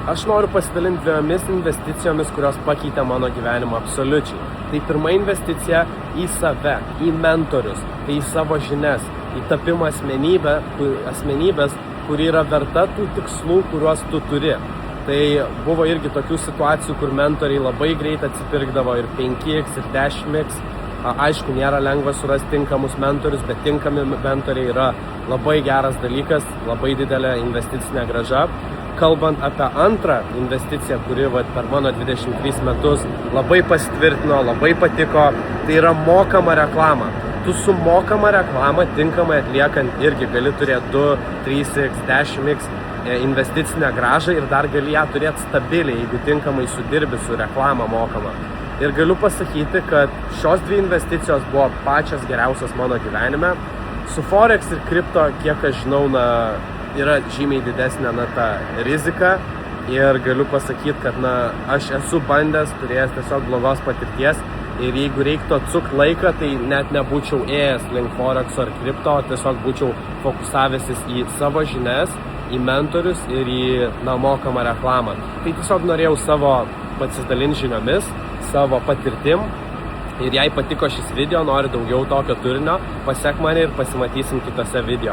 Aš noriu pasidalinti dviejomis investicijomis, kurios pakeitė mano gyvenimą absoliučiai. Tai pirma investicija į save, į mentorius, tai į savo žinias, į tapimą asmenybės, kuri yra verta tų tikslų, kuriuos tu turi. Tai buvo irgi tokių situacijų, kur mentoriai labai greit atsipirkdavo ir 5x, ir 10x. Aišku, nėra lengva surasti tinkamus mentorius, bet tinkami mentoriai yra labai geras dalykas, labai didelė investicinė grąža. Kalbant apie antrą investiciją, kuri per mano 23 metus labai pasitvirtino, labai patiko, tai yra mokama reklama. Tu su mokama reklama tinkamai atliekant irgi gali turėti 2, 3x, 10x investicinę grąžą ir dar gali ją turėti stabiliai, jeigu tinkamai sudirbi su reklama mokama. Ir galiu pasakyti, kad šios dvi investicijos buvo pačios geriausios mano gyvenime. Su Forex ir kripto, kiek aš žinau, yra žymiai didesnė ta rizika ir galiu pasakyti, kad aš esu bandęs, turėjęs tiesiog blogos patirties ir jeigu reiktų atsukti laiką, tai net nebūčiau ėjęs link Forexo ar kripto, tiesiog būčiau fokusavęsis į savo žinias, į mentorius ir į mokamą reklamą. Tai tiesiog norėjau savo pasidalinti žiniomis, savo patirtim. Ir jei patiko šis video, nori daugiau tokio turinio, pasek mane ir pasimatysim kitose video.